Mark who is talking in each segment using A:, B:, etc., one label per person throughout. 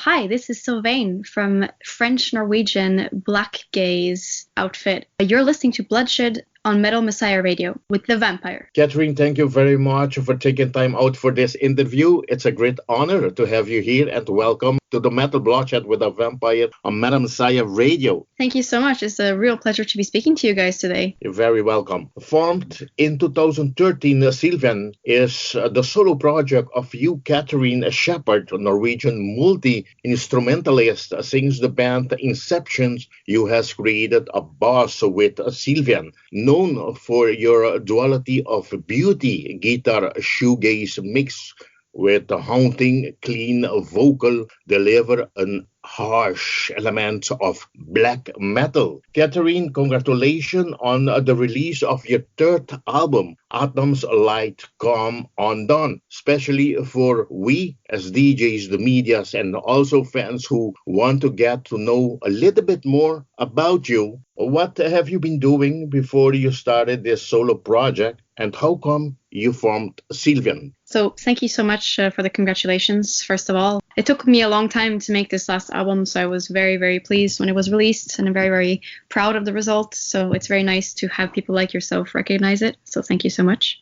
A: hi, this is Sylvaine from French-Norwegian Black Gaze outfit. You're listening to Bloodshed on Metal Messiah Radio with The Vampire.
B: Kathrine, thank you very much for taking time out for this interview. It's a great honor to have you here and welcome to the Metal Bloodshed with The Vampire on Metal Messiah Radio.
A: Thank you so much. It's a real pleasure to be speaking to you guys today.
B: You're very welcome. Formed in 2013, Sylvaine is the solo project of you, Kathrine Shepard Norwegian, multi-instrumentalist. Since the band Inception, you has created a boss with Sylvaine, known for your duality of beauty, guitar, shoegaze mix with a haunting, clean vocal, deliver an harsh element of black metal. Kathrine, congratulations on the release of your third album, Atoms, Light, Calm, Undone, especially for we as DJs, the medias, and also fans who want to get to know a little bit more about you. What have you been doing before you started this solo project, and how come you formed Sylvaine?
A: So thank you so much for the congratulations, first of all. It took me a long time to make this last album, so I was very, very pleased when it was released, and I'm very, very proud of the result. So it's very nice to have people like yourself recognize it. So thank you so much.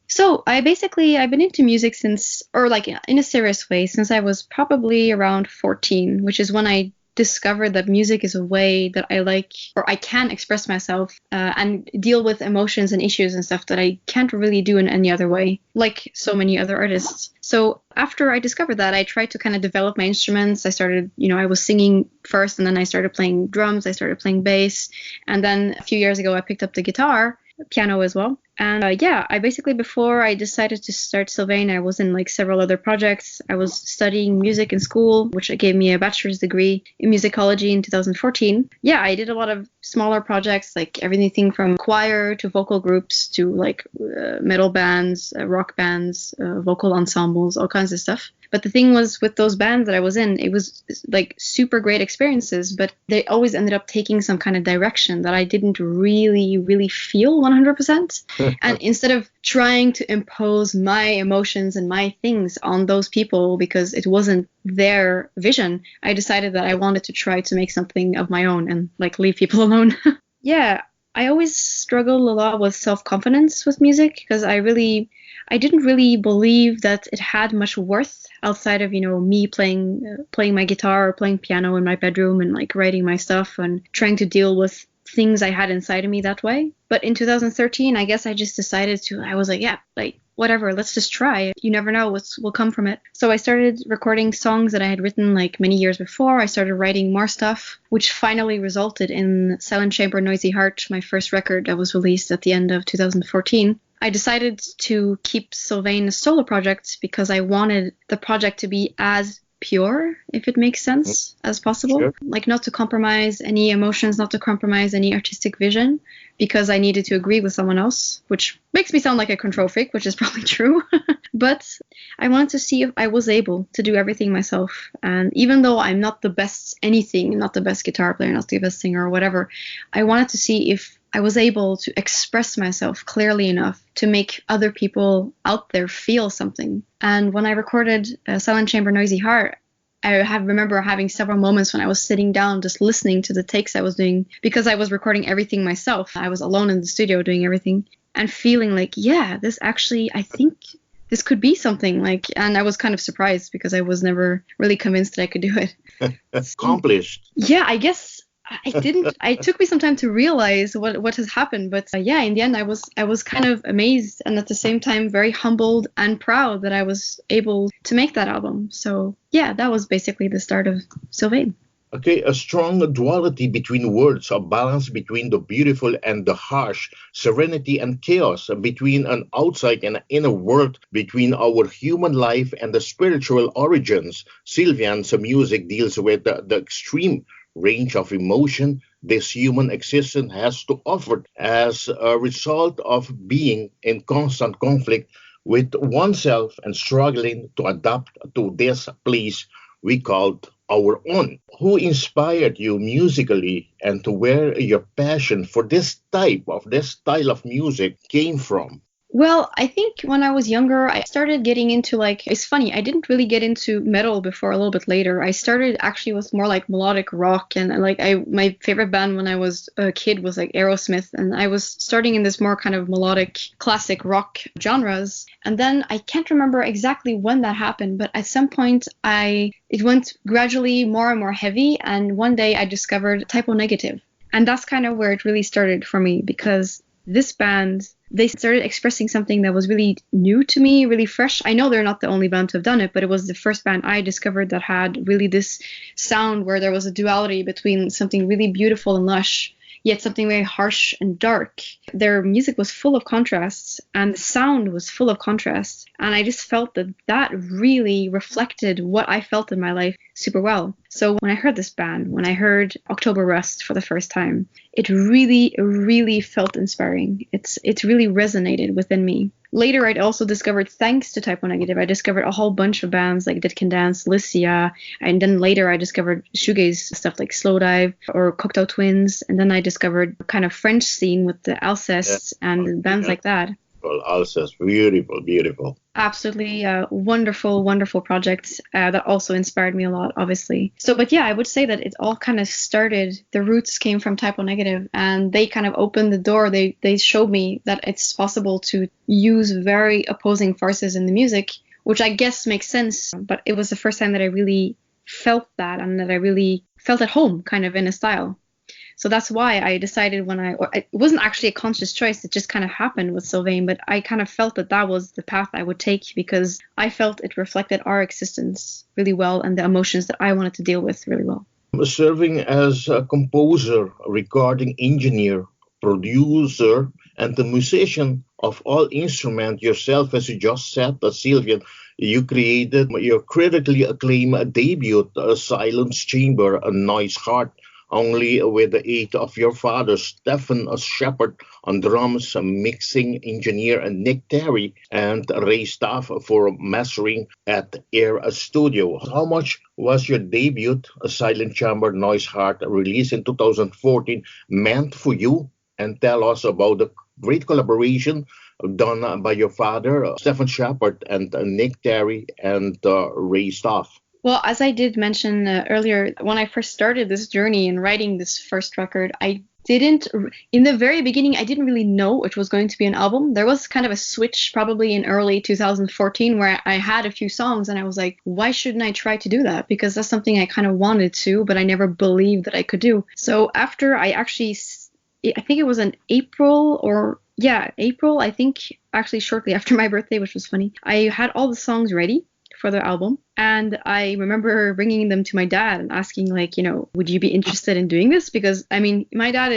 A: So I've been into music since, or like in a serious way, since I was probably around 14, which is when I discovered that music is a way that I like, or I can express myself and deal with emotions and issues and stuff that I can't really do in any other way, like so many other artists. So after I discovered that, I tried to kind of develop my instruments. I started, I was singing first, and then I started playing drums, I started playing bass, and then a few years ago I picked up the guitar, piano as well. And I basically, before I decided to start Sylvaine, I was in like several other projects. I was studying music in school, which gave me a bachelor's degree in musicology in 2014. Yeah, I did a lot of smaller projects, like everything from choir to vocal groups to like metal bands, rock bands, vocal ensembles, all kinds of stuff. But the thing was, with those bands that I was in, it was like super great experiences, but they always ended up taking some kind of direction that I didn't really feel 100%. And instead of trying to impose my emotions and my things on those people because it wasn't their vision, I decided that I wanted to try to make something of my own and like leave people alone. Yeah, I always struggled a lot with self-confidence with music because I didn't really believe that it had much worth outside of, me playing my guitar or playing piano in my bedroom and like writing my stuff and trying to deal with things I had inside of me that way. But in 2013, I guess I just decided I was like, yeah, like whatever, let's just try. You never know what will come from it. So I started recording songs that I had written like many years before. I started writing more stuff, which finally resulted in Silent Chamber Noisy Heart, my first record that was released at the end of 2014. I decided to keep Sylvaine a solo project because I wanted the project to be as pure, if it makes sense, as possible. Sure. Like not to compromise any emotions, not to compromise any artistic vision, because I needed to agree with someone else, which makes me sound like a control freak, which is probably true. But I wanted to see if I was able to do everything myself. And even though I'm not the best anything, not the best guitar player, not the best singer or whatever, I wanted to see if I was able to express myself clearly enough to make other people out there feel something. And when I recorded Silent Chamber Noisy Heart, I remember having several moments when I was sitting down just listening to the takes I was doing, because I was recording everything myself. I was alone in the studio doing everything and feeling like, yeah, this actually, I think this could be something like, and I was kind of surprised because I was never really convinced that I could do it.
B: Accomplished.
A: Yeah, I guess. It took me some time to realize what has happened, but in the end I was kind of amazed and at the same time very humbled and proud that I was able to make that album. So yeah, that was basically the start of Sylvaine.
B: Okay, a strong duality between words, a balance between the beautiful and the harsh, serenity and chaos, between an outside and an inner world, between our human life and the spiritual origins. Sylvaine's music deals with the extreme range of emotion this human existence has to offer as a result of being in constant conflict with oneself and struggling to adapt to this place we called our own. Who inspired you musically, and to where your passion for this style of music came from?
A: Well, I think when I was younger, I started getting into like, it's funny, I didn't really get into metal before a little bit later. I started actually with more like melodic rock and like my favorite band when I was a kid was like Aerosmith, and I was starting in this more kind of melodic classic rock genres. And then I can't remember exactly when that happened, but at some point it went gradually more and more heavy, and one day I discovered Typo Negative. And that's kind of where it really started for me, because this band, they started expressing something that was really new to me, really fresh. I know they're not the only band to have done it, but it was the first band I discovered that had really this sound where there was a duality between something really beautiful and lush, yet something very harsh and dark. Their music was full of contrasts, and the sound was full of contrasts. And I just felt that that really reflected what I felt in my life super well. So when I heard this band, when I heard October Rust for the first time, it really, really felt inspiring. It's really resonated within me. Later, I'd also discovered, thanks to Typo Negative, I discovered a whole bunch of bands like Dead Can Dance, Lycia, and then later I discovered shoegaze stuff like Slowdive or Cocteau Twins, and then I discovered kind of French scene with the Alceste and bands like that.
B: Well, Alceste, beautiful, beautiful.
A: Absolutely wonderful, wonderful projects that also inspired me a lot, obviously. So, but yeah, I would say that it all kind of started, the roots came from Typo Negative, and they kind of opened the door. They showed me that it's possible to use very opposing forces in the music, which I guess makes sense. But it was the first time that I really felt that, and that I really felt at home kind of in a style. So that's why I decided it wasn't actually a conscious choice. It just kind of happened with Sylvaine, but I kind of felt that that was the path I would take because I felt it reflected our existence really well and the emotions that I wanted to deal with really well.
B: Serving as a composer, recording engineer, producer, and the musician of all instruments yourself, as you just said, Sylvain, you created your critically acclaimed debut, Silence Chamber, A Noise Heart, only with the aid of your father, Kathrine Shepard, on drums, mixing engineer Nick Terry, and Ray Staff for mastering at Air Studio. How much was your debut, A Silent Chamber, Noise Heart, released in 2014, meant for you? And tell us about the great collaboration done by your father, Kathrine Shepard, and Nick Terry, and Ray Staff.
A: Well, as I did mention earlier, when I first started this journey in writing this first record, in the very beginning, I didn't really know it was going to be an album. There was kind of a switch probably in early 2014 where I had a few songs and I was like, why shouldn't I try to do that? Because that's something I kind of wanted to, but I never believed that I could do. So after I think it was in April, I think actually shortly after my birthday, which was funny, I had all the songs ready for the album. And I remember bringing them to my dad and asking, like, would you be interested in doing this? Because, I mean, my dad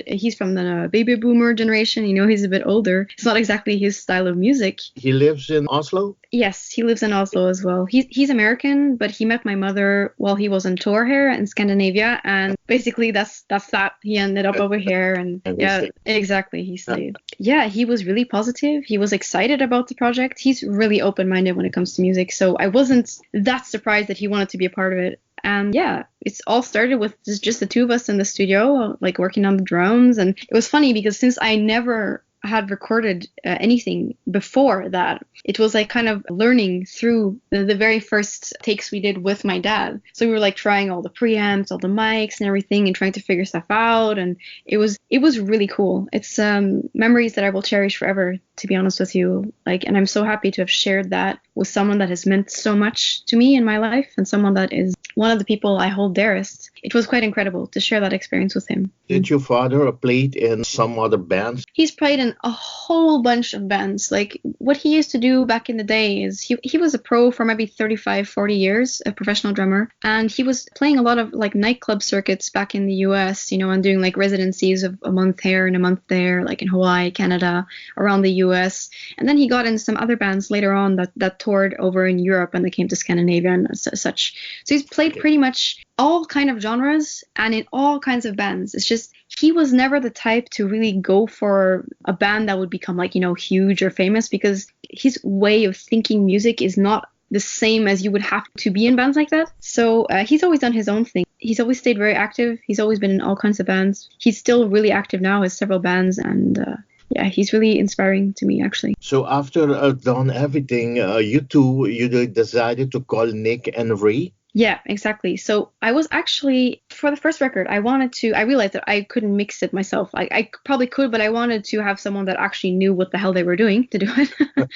A: he's from the baby boomer generation, he's a bit older. It's not exactly his style of music.
B: He lives in Oslo?
A: Yes, he lives in Oslo as well. He's American, but he met my mother while he was on tour here in Scandinavia. And basically that's that. He ended up over here. And yeah, exactly. He stayed. Yeah, he was really positive. He was excited about the project. He's really open-minded when it comes to music. So I wasn't that surprised that he wanted to be a part of it. And yeah, it's all started with just the two of us in the studio, like working on the drums. And it was funny because since I never had recorded anything before that, it was like kind of learning through the very first takes we did with my dad. So we were like trying all the preamps, all the mics and everything and trying to figure stuff out. And it was really cool. It's memories that I will cherish forever, to be honest with you. And I'm so happy to have shared that with someone that has meant so much to me in my life and someone that is one of the people I hold dearest. It was quite incredible to share that experience with him.
B: Did your father play in some other bands?
A: He's played in a whole bunch of bands. Like what he used to do back in the day is he was a pro for maybe 35, 40 years, a professional drummer. And he was playing a lot of like nightclub circuits back in the US, and doing like residencies of a month here and a month there, like in Hawaii, Canada, around the US. And then he got into some other bands later on that toured over in Europe and they came to Scandinavia and such. So he's played pretty much all kind of genres and in all kinds of bands. It's just he was never the type to really go for a band that would become like, huge or famous, because his way of thinking music is not the same as you would have to be in bands like that. So he's always done his own thing. He's always stayed very active. He's always been in all kinds of bands. He's still really active now, has several bands, and Yeah, he's really inspiring to me, actually.
B: So after done everything, you decided to call Nick and Ray.
A: Yeah, exactly. So I was actually, for the first record, I realized that I couldn't mix it myself. I probably could, but I wanted to have someone that actually knew what the hell they were doing to do it.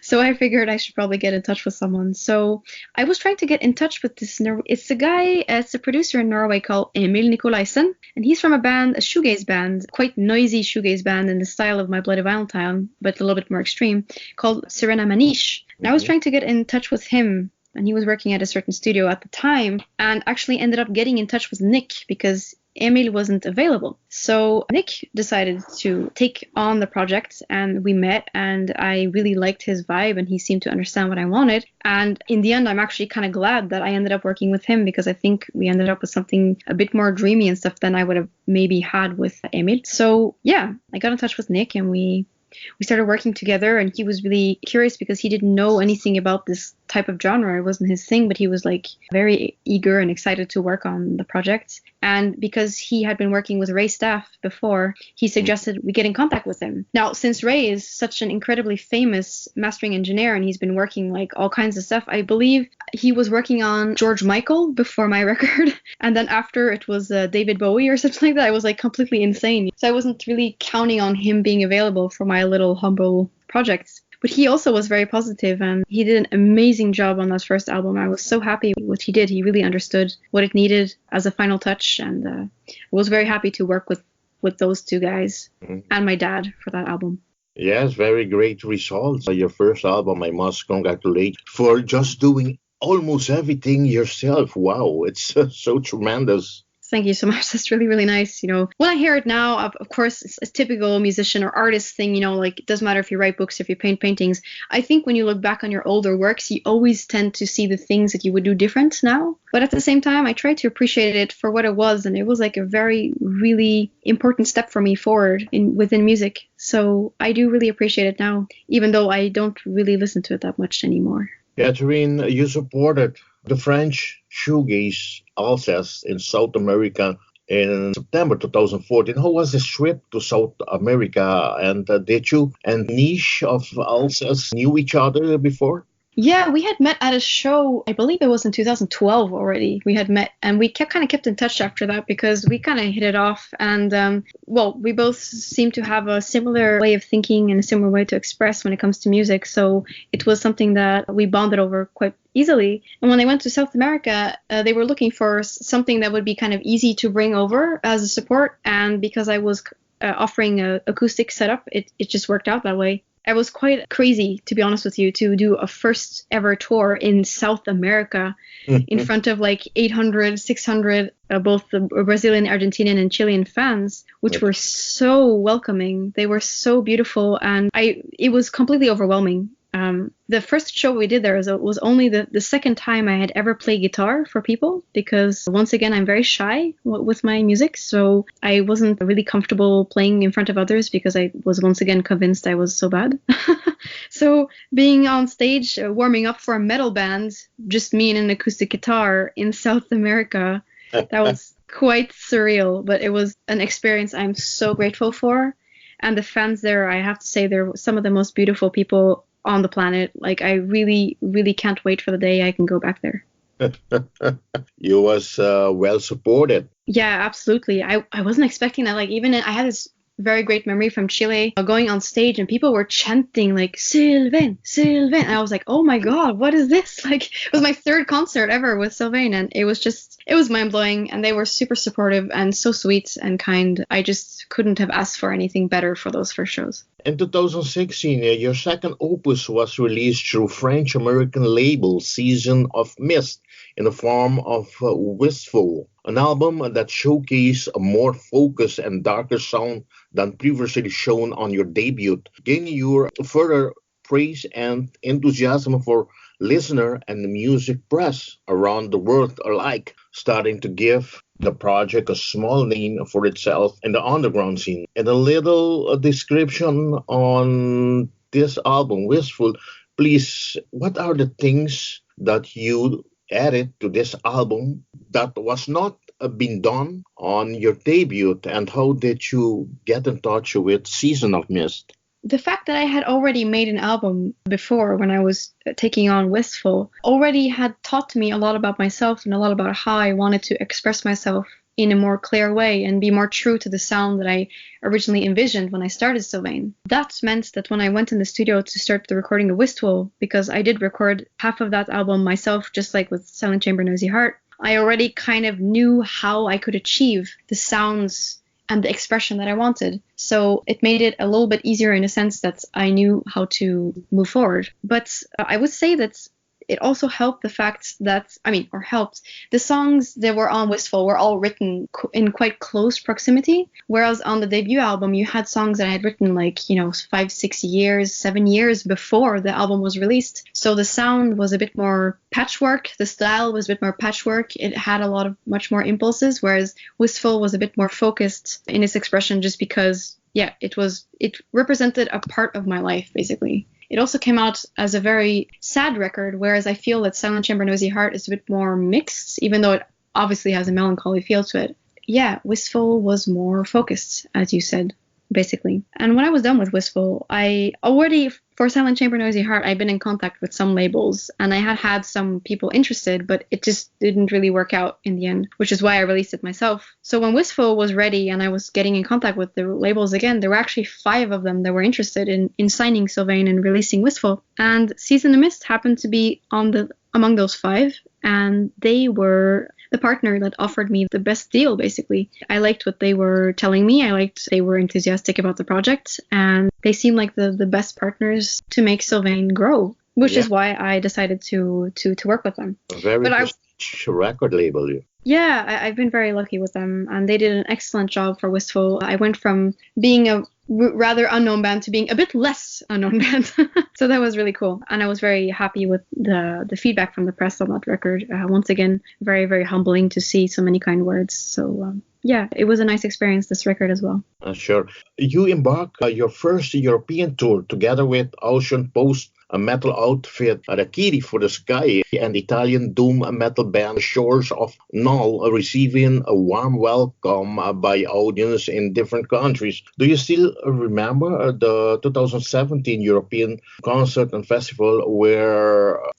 A: So I figured I should probably get in touch with someone. So I was trying to get in touch with it's a producer in Norway called Emil Nikolaisen. And he's from a shoegaze band, quite noisy shoegaze band in the style of My Bloody Valentine, but a little bit more extreme, called Serena Manish. And I was trying to get in touch with him, and he was working at a certain studio at the time, and actually ended up getting in touch with Nick because Emil wasn't available. So Nick decided to take on the project, and we met, and I really liked his vibe, and he seemed to understand what I wanted. And in the end, I'm actually kind of glad that I ended up working with him, because I think we ended up with something a bit more dreamy and stuff than I would have maybe had with Emil. So yeah, I got in touch with Nick, and we started working together, and he was really curious because he didn't know anything about this type of genre. It wasn't his thing, but he was like very eager and excited to work on the project. And because he had been working with Ray Staff before, he suggested we get in contact with him. Now, since Ray is such an incredibly famous mastering engineer and he's been working like all kinds of stuff, I believe he was working on George Michael before my record. And then after it was David Bowie or something like that. I was like completely insane. So I wasn't really counting on him being available for my little humble projects. But he also was very positive, and he did an amazing job on that first album. I was so happy with what he did. He really understood what it needed as a final touch, and I was very happy to work with those two guys and my dad for that album.
B: Yes, very great results. Your first album, I must congratulate for just doing almost everything yourself. Wow, it's so tremendous.
A: Thank you so much. That's really, really nice. You know, when I hear it now, of course, it's a typical musician or artist thing, you know, like it doesn't matter if you write books, if you paint paintings. I think when you look back on your older works, you always tend to see the things that you would do different now. But at the same time, I try to appreciate it for what it was. And it was like a very, really important step for me forward within music. So I do really appreciate it now, even though I don't really listen to it that much anymore.
B: Kathrine, you supported the French shoegaze Alsace in South America in September 2014. How was this trip to South America? And did you and Niche of Alsace knew each other before?
A: Yeah, we had met at a show, I believe it was in 2012 already. We had met, and we kind of kept in touch after that because we kind of hit it off. And, we both seem to have a similar way of thinking and a similar way to express when it comes to music. So it was something that we bonded over quite easily. And when they went to South America, they were looking for something that would be kind of easy to bring over as a support. And because I was offering an acoustic setup, it just worked out that way. I was quite crazy, to be honest with you, to do a first ever tour in South America in front of like 800, 600, both the Brazilian, Argentinian and Chilean fans, which were so welcoming. They were so beautiful, and it was completely overwhelming. The first show we did there was only the second time I had ever played guitar for people, because once again, I'm very shy with my music. So I wasn't really comfortable playing in front of others because I was once again convinced I was so bad. So being on stage, warming up for a metal band, just me and an acoustic guitar in South America, that was quite surreal, but it was an experience I'm so grateful for. And the fans there, I have to say, they're some of the most beautiful people on the planet. Like, I really, really can't wait for the day I can go back there.
B: You was well supported.
A: Yeah, absolutely. I wasn't expecting that. Like, even I had this very great memory from Chile going on stage and people were chanting like Sylvaine, Sylvaine. And I was like, oh my God, what is this? Like, it was my third concert ever with Sylvaine, and it was mind blowing, and they were super supportive and so sweet and kind. I just couldn't have asked for anything better for those first shows.
B: In 2016, your second opus was released through French-American label Season of Mist in the form of Wistful, an album that showcased a more focused and darker sound than previously shown on your debut, gaining your further praise and enthusiasm for listener and the music press around the world alike, starting to give the project a small name for itself in the underground scene. And a little description on this album, Wistful. Please, what are the things that you added to this album that was not been done on your debut, and how did you get in touch with Season of Mist?
A: The fact that I had already made an album before when I was taking on Wistful already had taught me a lot about myself and a lot about how I wanted to express myself in a more clear way and be more true to the sound that I originally envisioned when I started Sylvaine. That meant that when I went in the studio to start the recording of Wistful, because I did record half of that album myself, just like with Silent Chamber Noisy Heart, I already kind of knew how I could achieve the sounds and the expression that I wanted. So it made it a little bit easier in a sense that I knew how to move forward. But I would say that it also helped the fact that, helped. The songs that were on Wistful were all written in quite close proximity, whereas on the debut album, you had songs that I had written 5, 6 years, 7 years before the album was released. So the sound was a bit more patchwork. The style was a bit more patchwork. It had much more impulses, whereas Wistful was a bit more focused in its expression just because, it represented a part of my life, basically. It also came out as a very sad record, whereas I feel that Silent Chamber Noisy Heart is a bit more mixed, even though it obviously has a melancholy feel to it. Yeah, Wistful was more focused, as you said, basically. And when I was done with Wistful, I already, for Silent Chamber Noisy Heart, I'd been in contact with some labels, and I had some people interested, but it just didn't really work out in the end, which is why I released it myself. So when Wistful was ready and I was getting in contact with the labels again, there were actually 5 of them that were interested in signing Sylvaine and releasing Wistful. And Season of Mist happened to be among those 5, and they were the partner that offered me the best deal, basically. I liked what they were telling me. They were enthusiastic about the project, and they seemed like the best partners to make Sylvaine grow, which is why I decided to work with them.
B: A very prestigious record label.
A: Yeah, I've been very lucky with them, and they did an excellent job for Wistful. I went from being a rather unknown band to being a bit less unknown band. So that was really cool. And I was very happy with the feedback from the press on that record. Once again, very, very humbling to see so many kind words. So it was a nice experience, this record as well.
B: Sure. You embarked your first European tour together with Ocean Post, a metal outfit, Harakiri for the Sky, and Italian doom metal band Soars of Null, receiving a warm welcome by audience in different countries. Do you still remember the 2017 European concert and festival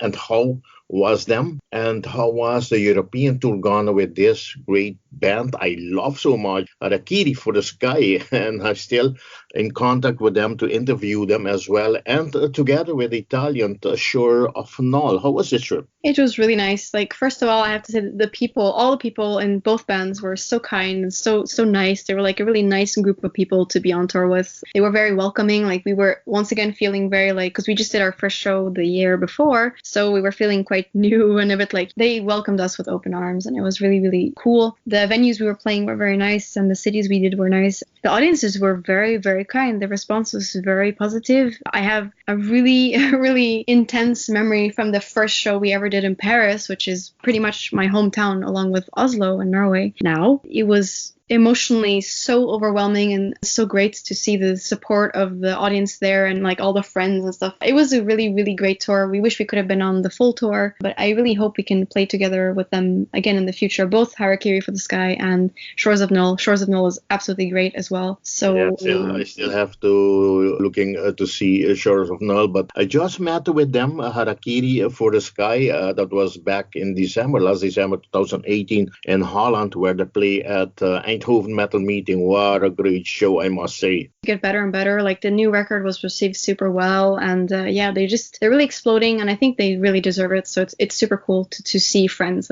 B: and how was them? And how was the European tour gone with this great band I love so much, Harakiri for the Sky, and I'm still in contact with them to interview them as well, and together with the Italian Shore of Null. How was this trip?
A: It was really nice. First of all, I have to say that all the people in both bands were so kind and so nice. They were a really nice group of people to be on tour with. They were very welcoming. We were once again feeling very because we just did our first show the year before, so we were feeling quite new and a bit they welcomed us with open arms, and it was really, really cool. The venues we were playing were very nice, and the cities we did were nice. The audiences were very, very kind. The response was very positive. I have a really, really intense memory from the first show we ever did in Paris, which is pretty much my hometown along with Oslo in Norway now. It was emotionally so overwhelming and so great to see the support of the audience there and all the friends and stuff. It was a really, really great tour. We wish we could have been on the full tour, but I really hope we can play together with them again in the future, both Harakiri for the Sky and Shores of Null. Shores of Null is absolutely great as well. So
B: I still have to looking to see Shores of Null, but I just met with them, Harakiri for the Sky. That was back in last December 2018 in Holland, where they play at Eindhoven Metal Meeting. What a great show, I must say.
A: Get better and better. The new record was received super well, and they're really exploding, and I think they really deserve it. So it's super cool to see friends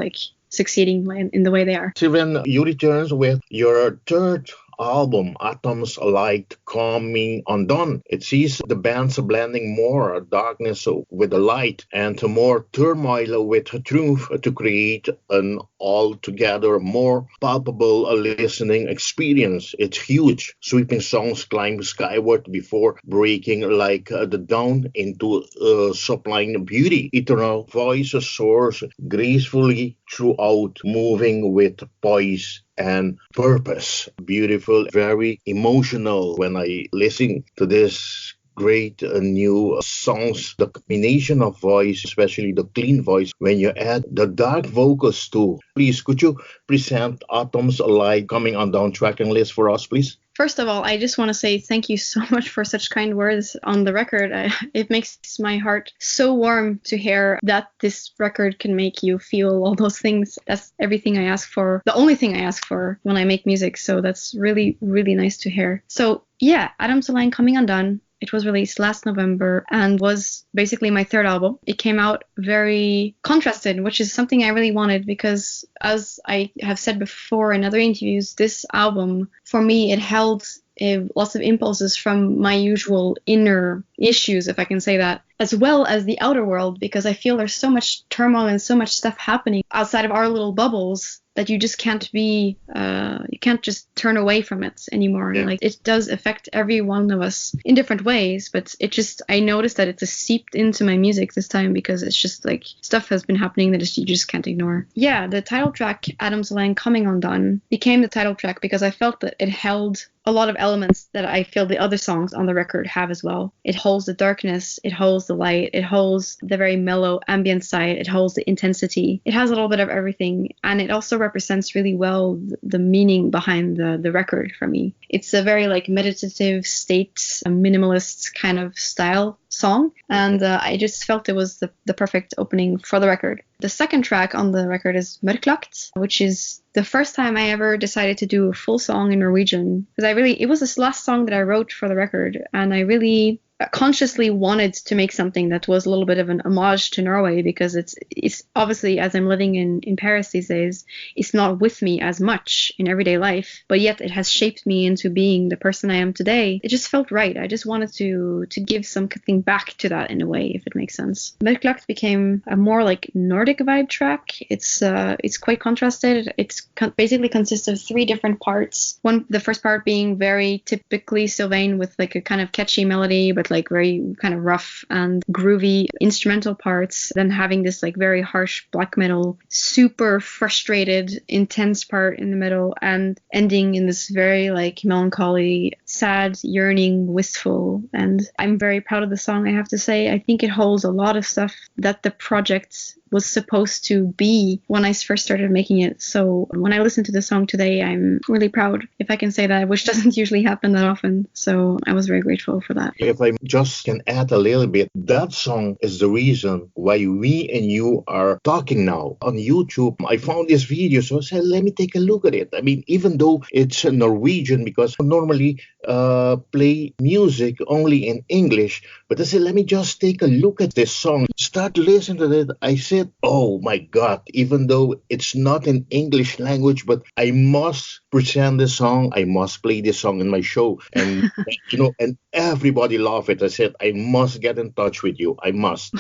A: succeeding in the way they are.
B: Sylvaine, you return with your third album, Atoms Light Coming Undone. It sees the bands blending more darkness with the light and more turmoil with truth to create an altogether more palpable listening experience. It's huge. Sweeping songs climb skyward before breaking the dawn into sublime beauty. Eternal voice soars gracefully throughout, moving with poise and purpose. Beautiful, very emotional when I listen to this great new songs. The combination of voice, especially the clean voice, when you add the dark vocals too. Please, could you present Atoms Alive coming on down tracking list for us, please?
A: First of all, I just want to say thank you so much for such kind words on the record. It makes my heart so warm to hear that this record can make you feel all those things. That's everything I ask for, the only thing I ask for when I make music. So that's really, really nice to hear. So yeah, Atoms Alive coming undone. It was released last November and was basically my third album. It came out very contrasted, which is something I really wanted because, as I have said before in other interviews, this album, for me, it held lots of impulses from my usual inner issues, if I can say that, as well as the outer world, because I feel there's so much turmoil and so much stuff happening outside of our little bubbles that you just can't be, you can't just turn away from it anymore.
B: Yeah.
A: Like, it does affect every one of us in different ways, but it just, I noticed that it just seeped into my music this time because it's just like stuff has been happening that you just can't ignore. Yeah, the title track, Atoms Alive Coming Undone, became the title track because I felt that it held a lot of elements that I feel the other songs on the record have as well. It holds the darkness, it holds the light, it holds the very mellow ambient side, it holds the intensity. It has a little bit of everything, and it also represents really well the meaning behind the record for me. It's a very like meditative state, a minimalist kind of style song, and I just felt it was the perfect opening for the record. The second track on the record is Mørklagt, which is the first time I ever decided to do a full song in Norwegian, because it was this last song that I wrote for the record, and I really consciously wanted to make something that was a little bit of an homage to Norway, because it's obviously, as I'm living in Paris these days, it's not with me as much in everyday life, but yet it has shaped me into being the person I am today. It just felt right. I just wanted to give something back to that in a way, if it makes sense. Mørklagt became a more like Nordic vibe track. It's quite contrasted. It's basically consists of three different parts. The first part being very typically Sylvaine with like a kind of catchy melody, but like very kind of rough and groovy instrumental parts, then having this like very harsh black metal, super frustrated, intense part in the middle, and ending in this very like melancholy, sad, yearning, wistful. And I'm very proud of the song, I have to say. I think it holds a lot of stuff that the project was supposed to be when I first started making it. So when I listen to the song today, I'm really proud, if I can say that, which doesn't usually happen that often. So I was very grateful for that.
B: If I just can add a little bit, that song is the reason why we and you are talking now on YouTube. I found this video, so I said, let me take a look at it. I mean, even though it's Norwegian, because I normally play music only in English, but I said, let me just take a look at this song. Start listening to it. I said, oh my God, even though it's not in English language, but I must present this song. I must play this song in my show. And, and everybody loved it. I said, I must get in touch with you. I must.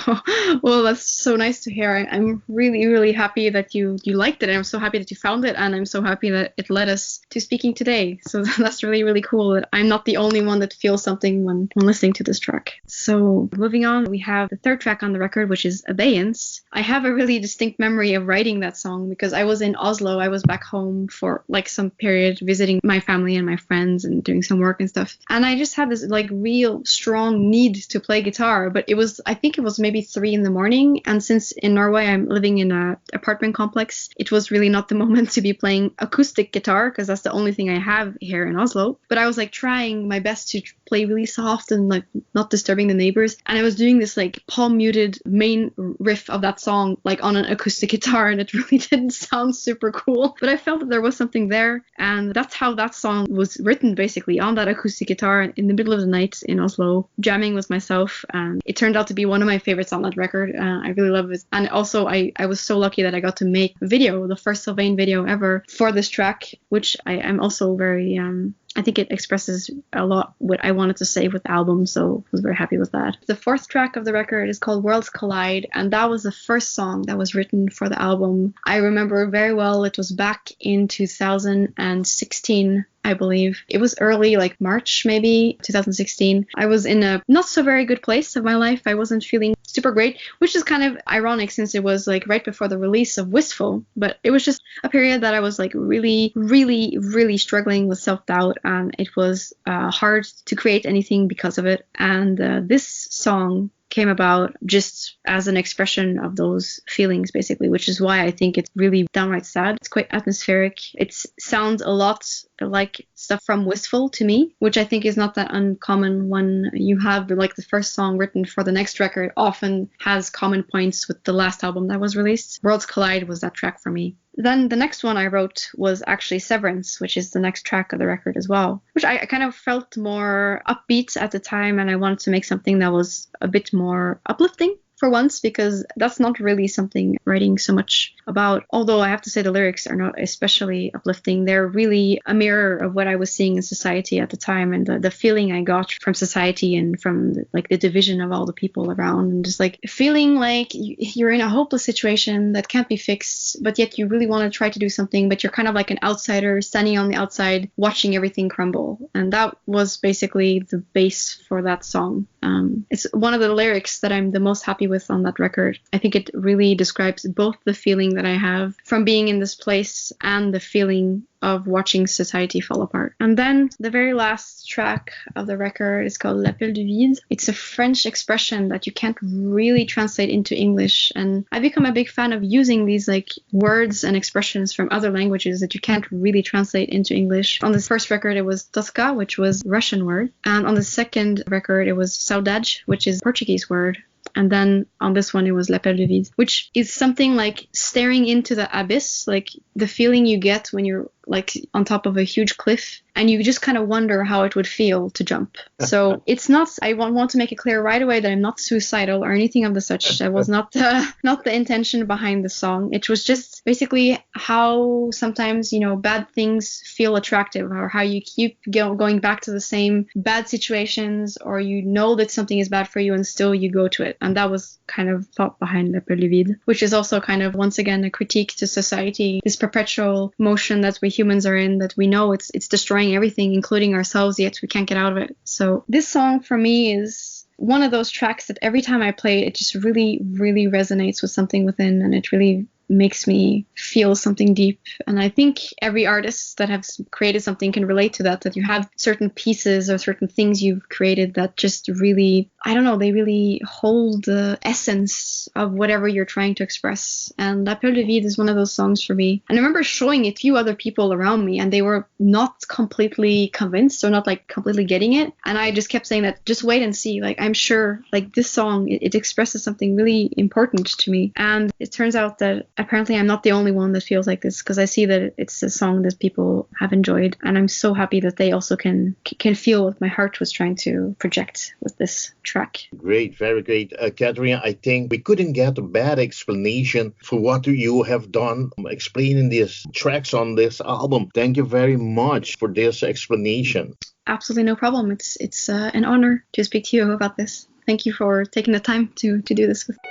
A: Well, that's so nice to hear. I'm really, really happy that you liked it. I'm so happy that you found it. And I'm so happy that it led us to speaking today. So that's really, really cool that I'm not the only one that feels something when listening to this track. So moving on, we have the third track on the record, which is Abeyance. I have a really distinct memory of writing that song because I was in Oslo. I was back home for like some period visiting my family and my friends and doing some work and stuff. And I just had this like real strong need to play guitar, but I think it was maybe 3 a.m. And since in Norway I'm living in an apartment complex, it was really not the moment to be playing acoustic guitar because that's the only thing I have here in Oslo. But I was like trying my best to play really soft and like not disturbing the neighbors. And I was doing this like palm muted main riff of that song like on an acoustic guitar, and it really didn't sound super cool. But I felt that there was something there, and that's how that song was written, basically on that acoustic guitar in the middle of the night in Oslo, jamming with myself. And it turned out to be one of my favorites on that record. I really love it. And also I was so lucky that I got to make a video, the first Sylvaine video ever for this track, which I'm also very I think it expresses a lot what I wanted to say with the album, so I was very happy with that. The fourth track of the record is called Worlds Collide, and that was the first song that was written for the album. I remember very well, it was back in 2016, I believe. It was early, like March maybe, 2016. I was in a not so very good place of my life. I wasn't feeling super great, which is kind of ironic since it was like right before the release of Wistful. But it was just a period that I was like really, really, really struggling with self-doubt, and it was hard to create anything because of it. And this song came about just as an expression of those feelings, basically, which is why I think it's really downright sad. It's quite atmospheric. It sounds a lot like stuff from Wistful to me, which I think is not that uncommon when you have like the first song written for the next record often has common points with the last album that was released. Worlds Collide was that track for me. Then the next one I wrote was actually Severance, which is the next track of the record as well, which I kind of felt more upbeat at the time, and I wanted to make something that was a bit more uplifting for once, because that's not really something I'm writing so much about. Although I have to say the lyrics are not especially uplifting. They're really a mirror of what I was seeing in society at the time, and the feeling I got from society and from the division of all the people around, and just like feeling like you're in a hopeless situation that can't be fixed, but yet you really want to try to do something, but you're kind of like an outsider standing on the outside watching everything crumble. And that was basically the base for that song. It's one of the lyrics that I'm the most happy with on that record. I think it really describes both the feeling that I have from being in this place and the feeling of watching society fall apart. And then the very last track of the record is called L'appel du vide. It's a French expression that you can't really translate into English, and I've become a big fan of using these like words and expressions from other languages that you can't really translate into English. On this first record it was Tosca, which was a Russian word, and on the second record it was saudade, which is a Portuguese word. And then on this one, it was L'appel du vide, which is something like staring into the abyss, like the feeling you get when you're like on top of a huge cliff and you just kind of wonder how it would feel to jump. So it's not, I want to make it clear right away that I'm not suicidal or anything of the such. That was not the intention behind the song. It was just basically how sometimes, bad things feel attractive, or how you keep going back to the same bad situations, or that something is bad for you and still you go to it. And that was kind of thought behind L'appel du vide, which is also kind of, once again, a critique to society, this perpetual motion that we humans are in, that we know it's destroying everything, including ourselves, yet we can't get out of it. So this song for me is one of those tracks that every time I play it just really, really resonates with something within, and it really makes me feel something deep. And I think every artist that has created something can relate to that you have certain pieces or certain things you've created that just really, I don't know, they really hold the essence of whatever you're trying to express. And L'appel du vide is one of those songs for me. And I remember showing it to a few other people around me, and they were not completely convinced or not like completely getting it. And I just kept saying that, just wait and see. Like, I'm sure like this song, it expresses something really important to me. And it turns out that apparently I'm not the only one that feels like this, because I see that it's a song that people have enjoyed, and I'm so happy that they also can feel what my heart was trying to project with this track.
B: Great, very great. Kathrine, I think we couldn't get a bad explanation for what you have done explaining these tracks on this album. Thank you very much for this explanation.
A: Absolutely no problem. It's an honor to speak to you about this. Thank you for taking the time to do this with me.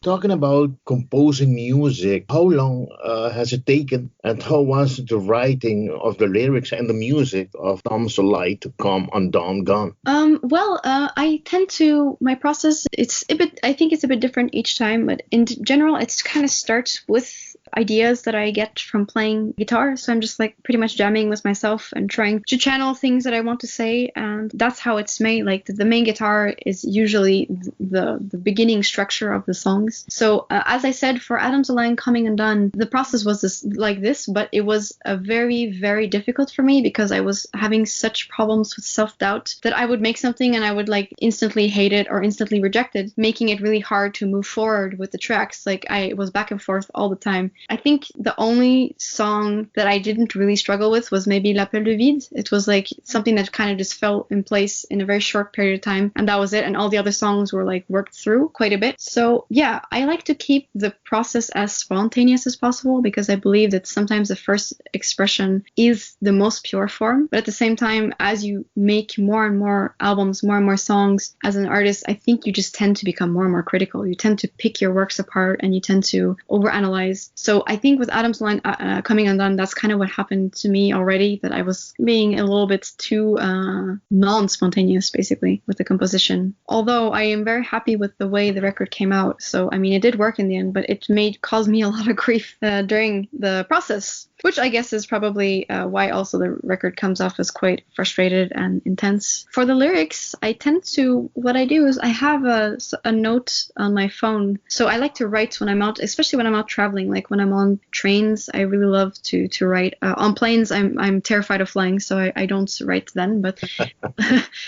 B: Talking about composing music, how long has it taken, and how was the writing of the lyrics and the music of Thomas the Light to come Undone Gone?
A: I tend to, my process, I think it's a bit different each time, but in general, it kind of starts with ideas that I get from playing guitar. So I'm just like pretty much jamming with myself and trying to channel things that I want to say. And that's how it's made. Like the main guitar is usually the beginning structure of the songs. So as I said, for Adam's Line Coming Undone, the process was this, but it was a very, very difficult for me because I was having such problems with self-doubt that I would make something and I would like instantly hate it or instantly reject it, making it really hard to move forward with the tracks. Like I was back and forth all the time. I think the only song that I didn't really struggle with was maybe L'Appel de Vide. It was like something that kind of just fell in place in a very short period of time, and that was it. And all the other songs were like worked through quite a bit. So yeah, I like to keep the process as spontaneous as possible because I believe that sometimes the first expression is the most pure form. But at the same time, as you make more and more albums, more and more songs as an artist, I think you just tend to become more and more critical. You tend to pick your works apart and you tend to overanalyze. So I think with Adam's Line Coming Undone, that's kind of what happened to me already, that I was being a little bit too non-spontaneous, basically, with the composition. Although I am very happy with the way the record came out. So, I mean, it did work in the end, but it caused me a lot of grief during the process, which I guess is probably why also the record comes off as quite frustrated and intense. For the lyrics, what I do is I have a note on my phone. So I like to write when I'm out, especially when I'm out traveling, like when I'm on trains, I really love to write. On planes, I'm terrified of flying, so I don't write then, but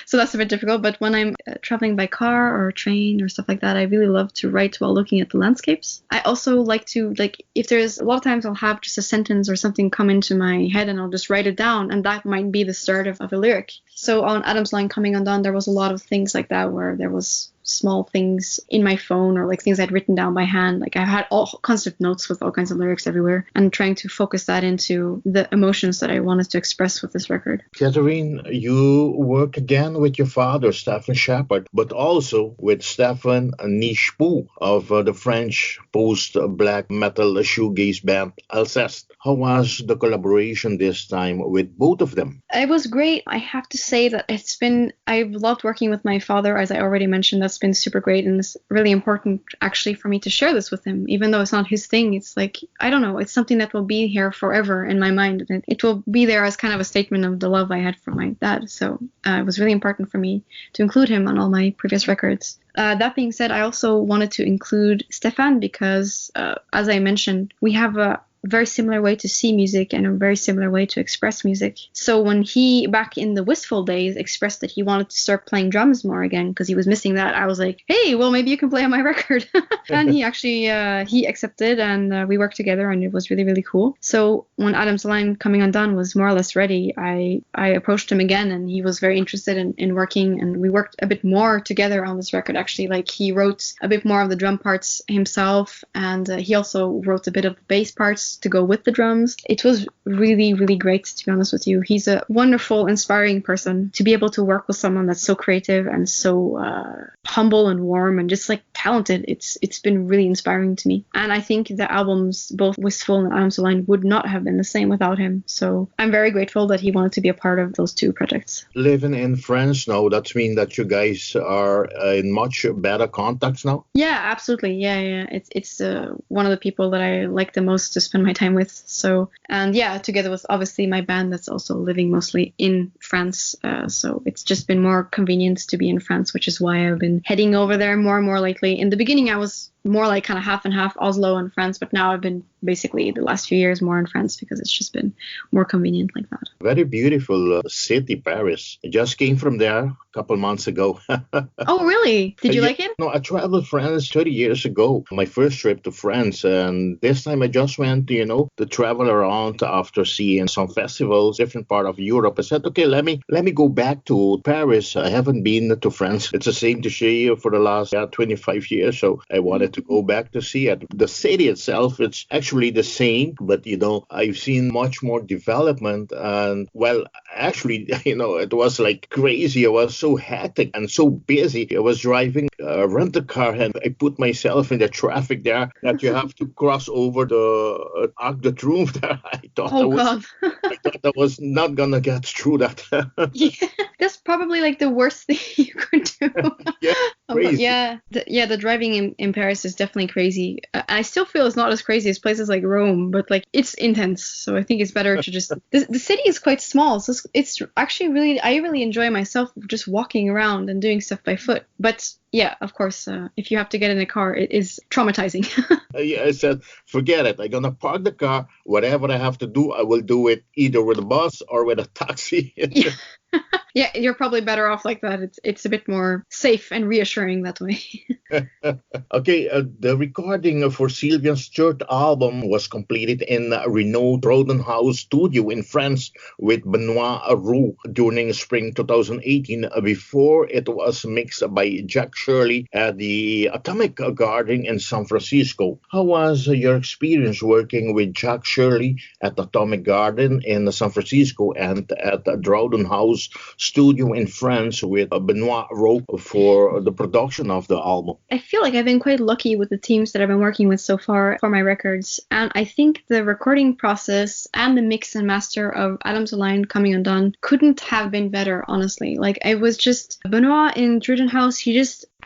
A: so that's a bit difficult. But when I'm traveling by car or train or stuff like that, I really love to write while looking at the landscapes. I also like to, if there's a lot of times I'll have just a sentence or something come into my head and I'll just write it down, and that might be the start of a lyric. So on Adam's Line Coming Undone, there was a lot of things like that where there was small things in my phone or like things I'd written down by hand. Like I had all kinds of notes with all kinds of lyrics everywhere and trying to focus that into the emotions that I wanted to express with this record.
B: Kathrine, you work again with your father, Kathrine Shepard, but also with Stéphane Nichepou of the French post-black metal shoegaze band Alceste. How was the collaboration this time with both of them?
A: It was great. I have to say that I've loved working with my father, as I already mentioned. That's been super great, and it's really important actually for me to share this with him, even though it's not his thing. It's like, I don't know, it's something that will be here forever in my mind, and it will be there as kind of a statement of the love I had for my dad. So it was really important for me to include him on all my previous records. That being said, I also wanted to include Stéphane because, as I mentioned, we have a very similar way to see music and a very similar way to express music. So when he, back in the Wistful days, expressed that he wanted to start playing drums more again because he was missing that, I was like, hey, well, maybe you can play on my record. And he actually, he accepted, and we worked together, and it was really, really cool. So when Adam's Line Coming Undone was more or less ready, I approached him again, and he was very interested in working, and we worked a bit more together on this record, actually. Like, he wrote a bit more of the drum parts himself, and he also wrote a bit of the bass parts to go with the drums. It was really, really great, to be honest with you. He's a wonderful, inspiring person. To be able to work with someone that's so creative and so humble and warm and just like talented, it's been really inspiring to me. And I think the albums, both Wistful and Adam's Line, would not have been the same without him. So I'm very grateful that he wanted to be a part of those two projects.
B: Living in France now, that means that you guys are in much better contacts now?
A: Yeah, absolutely. Yeah. It's one of the people that I like the most to spend my time with. So, and yeah, together with obviously my band that's also living mostly in France. So it's just been more convenient to be in France, which is why I've been heading over there more and more lately. In the beginning, I was more like kind of half and half Oslo and France, but now I've been basically the last few years more in France because it's just been more convenient like that.
B: Very beautiful city, Paris. I just came from there a couple months ago.
A: Oh, really? Did you like it?
B: No, I traveled France 30 years ago, my first trip to France, and this time I just went, to travel around after seeing some festivals, different part of Europe. I said, okay, let me go back to Paris. I haven't been to France. It's the same to say for the last 25 years, so I wanted to go back to see it. The city itself, it's actually the same, but I've seen much more development. And well, actually, it was like crazy. I was so hectic and so busy. I was driving a rental car and I put myself in the traffic there that you have to cross over the Arc de Triomphe there.
A: God.
B: I thought I was not gonna get through that.
A: Yeah, that's probably like the worst thing you could do.
B: Yeah, crazy.
A: The driving in Paris is definitely crazy. I still feel it's not as crazy as places like Rome, but like it's intense. So I think it's better to just. The city is quite small, so it's actually I really enjoy myself just walking around and doing stuff by foot. But yeah, of course, if you have to get in a car, it is traumatizing.
B: I said, forget it. I'm going to park the car. Whatever I have to do, I will do it either with a bus or with a taxi.
A: Yeah. Yeah, you're probably better off like that. It's a bit more safe and reassuring that way.
B: Okay, the recording for Sylvain's third album was completed in a renowned Rodin House studio in France with Benoit Roux during spring 2018 before it was mixed by Jack Shirley at the Atomic Garden in San Francisco. How was your experience working with Jack Shirley at the Atomic Garden in San Francisco and at the Rodin House studio in France with Benoit Roux for the production of the album?
A: I feel like I've been quite lucky with the teams that I've been working with so far for my records. And I think the recording process and the mix and master of Adam's Line Coming Undone couldn't have been better, honestly. Like, I was just Benoit in Druden House.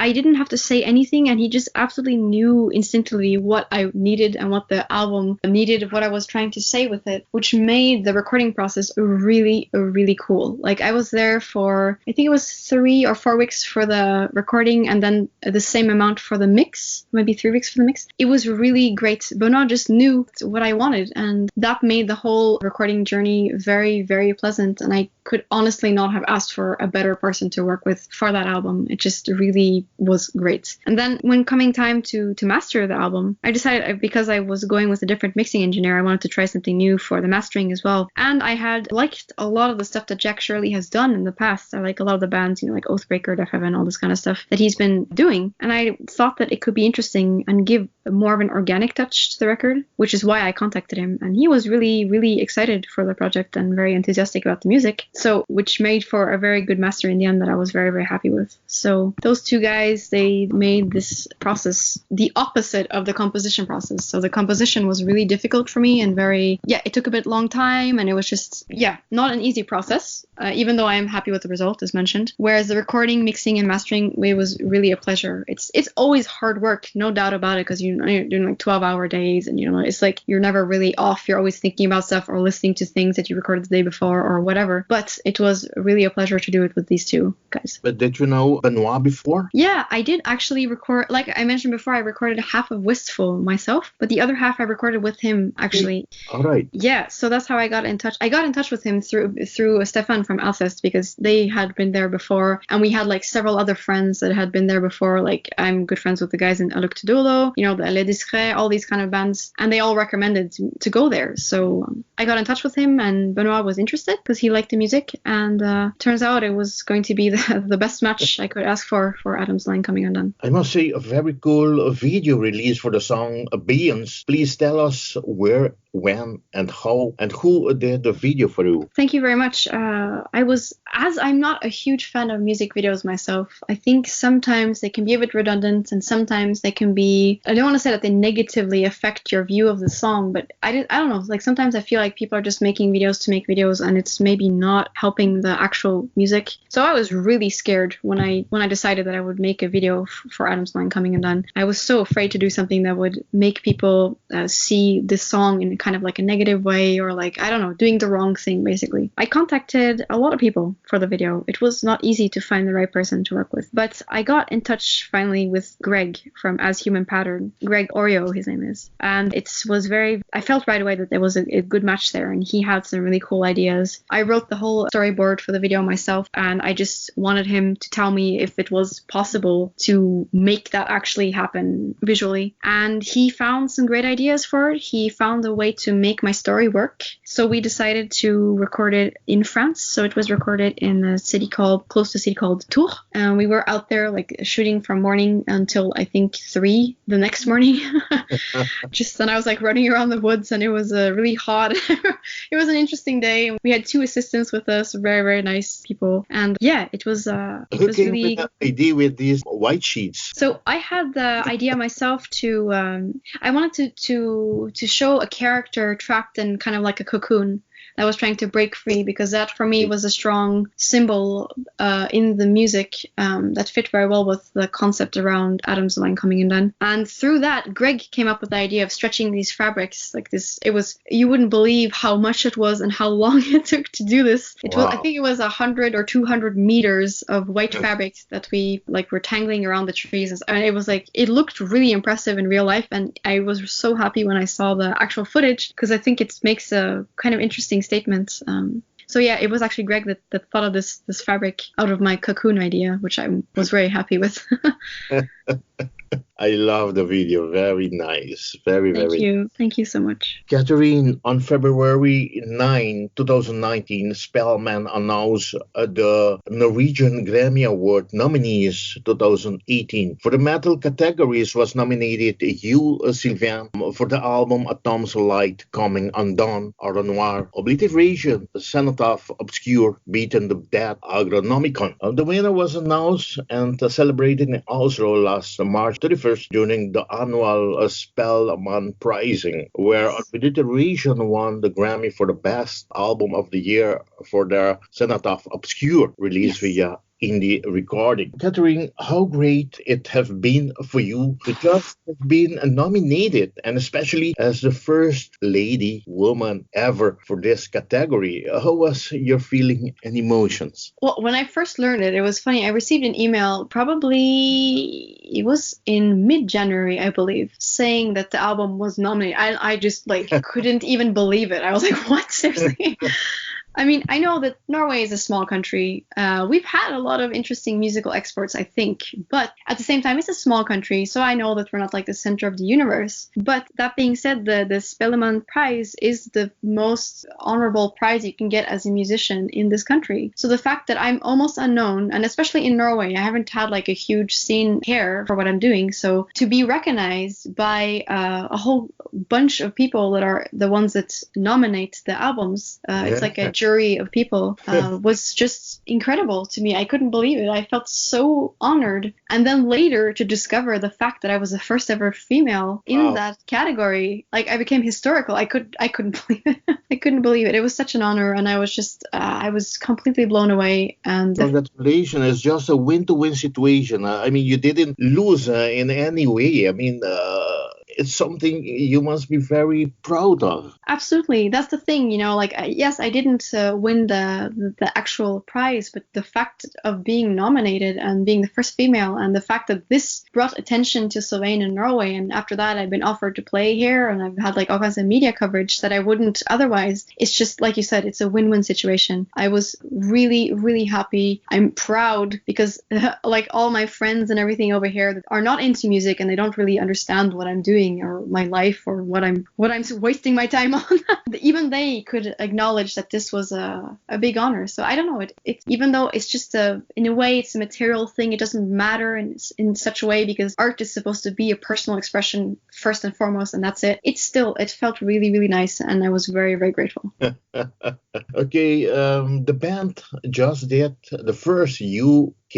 A: I didn't have to say anything, and he just absolutely knew instinctively what I needed and what the album needed, what I was trying to say with it, which made the recording process really, really cool. Like, I was there for, I think it was 3 or 4 weeks for the recording, and then the same amount for the mix, maybe 3 weeks for the mix. It was really great. Benoit just knew what I wanted, and that made the whole recording journey very, very pleasant, and I could honestly not have asked for a better person to work with for that album. It just really was great. And then when coming time to master the album, I decided, because I was going with a different mixing engineer, I wanted to try something new for the mastering as well. And I had liked a lot of the stuff that Jack Shirley has done in the past. I like a lot of the bands, like Oathbreaker, Death Heaven, all this kind of stuff that he's been doing. And I thought that it could be interesting and give more of an organic touch to the record, which is why I contacted him. And he was really, really excited for the project and very enthusiastic about the music. So, which made for a very good master in the end that I was very, very happy with. So those two guys, they made this process the opposite of the composition process. So the composition was really difficult for me and it took a bit long time, and it was just, not an easy process, even though I am happy with the result, as mentioned. Whereas the recording, mixing, and mastering, it was really a pleasure. It's always hard work, no doubt about it, because you're doing like 12-hour days, and it's like you're never really off. You're always thinking about stuff or listening to things that you recorded the day before or whatever. But it was really a pleasure to do it with these two guys.
B: But did you know Benoit before?
A: Yeah, I did actually record, like I mentioned before, I recorded half of Wistful myself, but the other half I recorded with him, actually.
B: All right.
A: Yeah, so that's how I got in touch. I got in touch with him through Stefan from Alcest, because they had been there before, and we had like several other friends that had been there before. Like, I'm good friends with the guys in Aluk Tudolo, the Les Discrets, all these kind of bands, and they all recommended to go there. So I got in touch with him, and Benoit was interested because he liked the music, and turns out it was going to be the best match I could ask for Adam's Line Coming Undone.
B: I must say, a very cool video release for the song Beings. Please tell us where, when, and how, and who did the video for you.
A: Thank you very much. I'm not a huge fan of music videos myself, I think sometimes they can be a bit redundant, and sometimes they can be, I don't want to say that they negatively affect your view of the song, but I don't know, like sometimes I feel like people are just making videos to make videos, and it's maybe not helping the actual music. So I was really scared when I decided that I would make a video for Adam's Line Coming Undone. I was so afraid to do something that would make people see this song in kind of like a negative way, or like, I don't know, doing the wrong thing, basically. I contacted a lot of people for the video. It was not easy to find the right person to work with, but I got in touch finally with Greg from As Human Pattern. Greg Oreo, his name is. And I felt right away that there was a good match there, and he had some really cool ideas. I wrote the whole storyboard for the video myself, and I just wanted him to tell me if it was possible to make that actually happen visually. And he found some great ideas for it. He found a way way to make my story work. So we decided to record it in France. So it was recorded in a city close to a city called Tours. And we were out there like shooting from morning until I think 3 the next morning. Then I was like running around the woods, and it was really hot. It was an interesting day. We had 2 assistants with us, very, very nice people. And yeah, it was
B: Who came
A: really...
B: with the idea with these white sheets?
A: So I had the idea myself to, I wanted to show a character trapped in kind of like a cocoon that was trying to break free, because that for me was a strong symbol in the music that fit very well with the concept around Adam's line coming undone. And through that, Greg came up with the idea of stretching these fabrics like this. It was, you wouldn't believe how much it was and how long it took to do this. It was, I think it was 100 or 200 meters of white fabric that we like were tangling around the trees. And it was like, it looked really impressive in real life. And I was so happy when I saw the actual footage, because I think it makes a kind of interesting statement. So yeah, it was actually Greg that thought of this fabric out of my cocoon idea, which I was very happy with.
B: I love the video. Very nice. Very, very.
A: Thank you. Thank you so much.
B: Kathrine, on February 9, 2019, Spellman announced the Norwegian Grammy Award nominees 2018. For the metal categories was nominated you, Sylvaine, for the album Atoms of Light Coming Undone, Au Noir, Obliteration, Cenotaph Obscure, Beaten the Dead, Agronomicon. The winner was announced and celebrated in Oslo last March 31st during the annual Spellman Prizing, where Obliteration won the Grammy for the Best Album of the Year for their Cenotaph Obscure, released via indie recording. Kathrine, how great it have been for you to just have been nominated, and especially as the first lady woman ever for this category. How was your feeling and emotions?
A: Well, when I first learned it, it was funny. I received an email, probably it was in mid-January, I believe, saying that the album was nominated. I just like couldn't even believe it. I was like, what? Seriously? I mean, I know that Norway is a small country. We've had a lot of interesting musical exports, I think. But at the same time, it's a small country, so I know that we're not like the center of the universe. But that being said, the Spellemann Prize is the most honorable prize you can get as a musician in this country. So the fact that I'm almost unknown, and especially in Norway, I haven't had like a huge scene here for what I'm doing. So to be recognized by a whole bunch of people that are the ones that nominate the albums, it's like a jury of people, was just incredible to me. I couldn't believe it. I felt so honored. And then later to discover the fact that I was the first ever female in that category, like I became hysterical. I couldn't believe it. I couldn't believe it. It was such an honor, and I was just I was completely blown away. And
B: congratulations. It's just a win-to-win situation. I mean, you didn't lose in any way. I mean, it's something you must be very proud of.
A: Absolutely. That's the thing, like, yes, I didn't win the actual prize, but the fact of being nominated and being the first female, and the fact that this brought attention to Sylvaine in Norway. And after that, I've been offered to play here, and I've had like all kinds of media coverage that I wouldn't otherwise. It's just, like you said, it's a win-win situation. I was really, really happy. I'm proud because like all my friends and everything over here that are not into music, and they don't really understand what I'm doing or my life or what I'm wasting my time on. Even they could acknowledge that this was a big honor. So I don't know, it even though it's just in a way it's a material thing, it doesn't matter in such a way, because art is supposed to be a personal expression first and foremost, and that's it. It felt really, really nice, and I was very, very grateful.
B: Okay, the band just did the first UK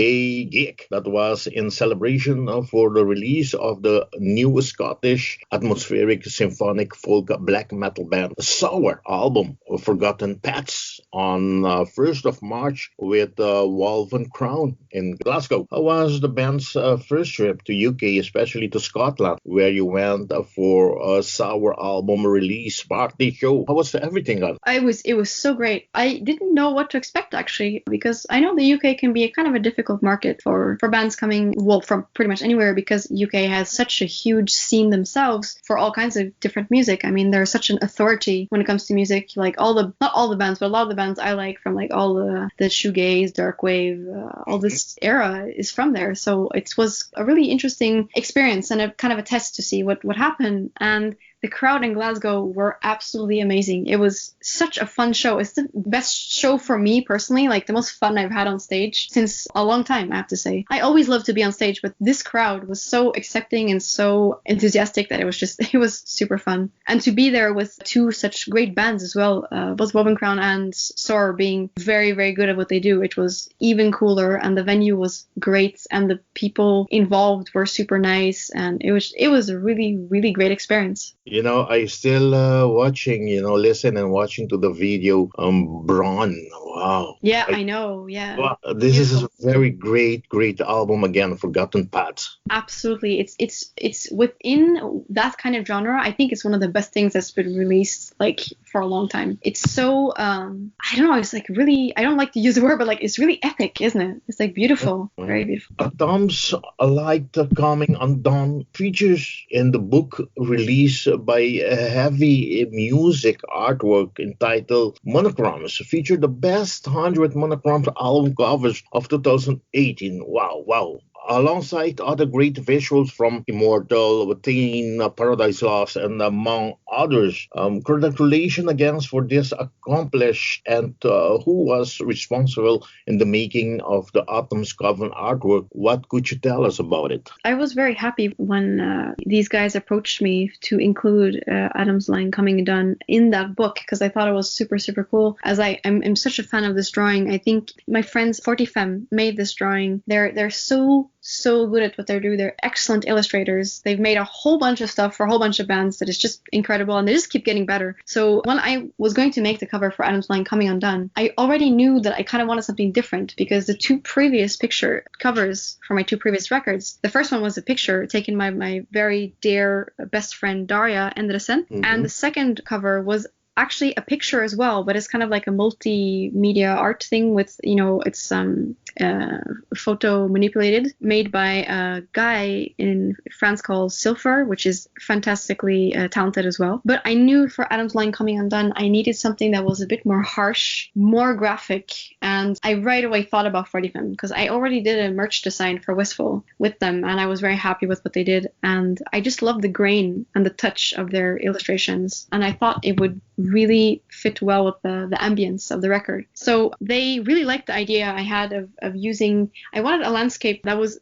B: gig that was in celebration for the release of the new Scottish atmospheric symphonic folk black metal band Sour album Forgotten Pets on 1st of March with Wolven Crown in Glasgow. How was the band's first trip to UK, especially to Scotland, where you went for a Sour album release party show? How was everything on?
A: It was so great. I didn't know what to expect, actually, because I know the UK can be a kind of a difficult market for bands coming, from pretty much anywhere, because UK has such a huge scene themselves for all kinds of different music. I mean, they're such an authority when it comes to music. Like not all the bands, but a lot of the bands I like, from like all the shoegaze, dark wave, all this era is from there. So it was a really interesting experience and a kind of a test to see what would happen. And the crowd in Glasgow were absolutely amazing. It was such a fun show. It's the best show for me personally, like the most fun I've had on stage since a long time, I have to say. I always love to be on stage, but this crowd was so accepting and so enthusiastic that it was super fun. And to be there with two such great bands as well, both Woven Crown and Soar being very, very good at what they do, it was even cooler, and the venue was great, and the people involved were super nice, and it was a really, really great experience.
B: I still watching, listen and watching to the video. Braun, wow.
A: Yeah, I know. Yeah.
B: Wow, this is a very great album again, Forgotten Paths.
A: Absolutely, it's within that kind of genre. I think it's one of the best things that's been released like for a long time. It's so I don't know. It's like really. I don't like to use the word, but like it's really epic, isn't it? It's like beautiful, very beautiful.
B: Tom's Light Coming Undone features in the book released by Heavy Music artwork entitled Monochromes, feature the best 100 Monochromes album covers of 2018. Wow. Alongside other great visuals from Immortal, Teen, Paradise Lost, and among others. Congratulations again for this accomplished, and who was responsible in the making of the Autumn's Coven artwork? What could you tell us about it?
A: I was very happy when these guys approached me to include Adam's Line Coming Undone in that book, because I thought it was super, super cool. As I'm such a fan of this drawing. I think my friends Fortifem made this drawing. They're so good at what they do. They're excellent illustrators. They've made a whole bunch of stuff for a whole bunch of bands that is just incredible, and they just keep getting better. So when I was going to make the cover for Adam's Line Coming Undone, I already knew that I kind of wanted something different, because the two previous picture covers for my two previous records, the first one was a picture taken by my very dear best friend Daria Endresen, and the second cover was actually a picture as well, but it's kind of like a multimedia art thing with, it's photo manipulated, made by a guy in France called Sylvaine, which is fantastically talented as well. But I knew for Adam's Line Coming Undone, I needed something that was a bit more harsh, more graphic, and I right away thought about Fortifem, because I already did a merch design for Wistful with them, and I was very happy with what they did, and I just loved the grain and the touch of their illustrations, and I thought it would really fit well with the ambience of the record. So they really liked the idea I had of using, I wanted a landscape that was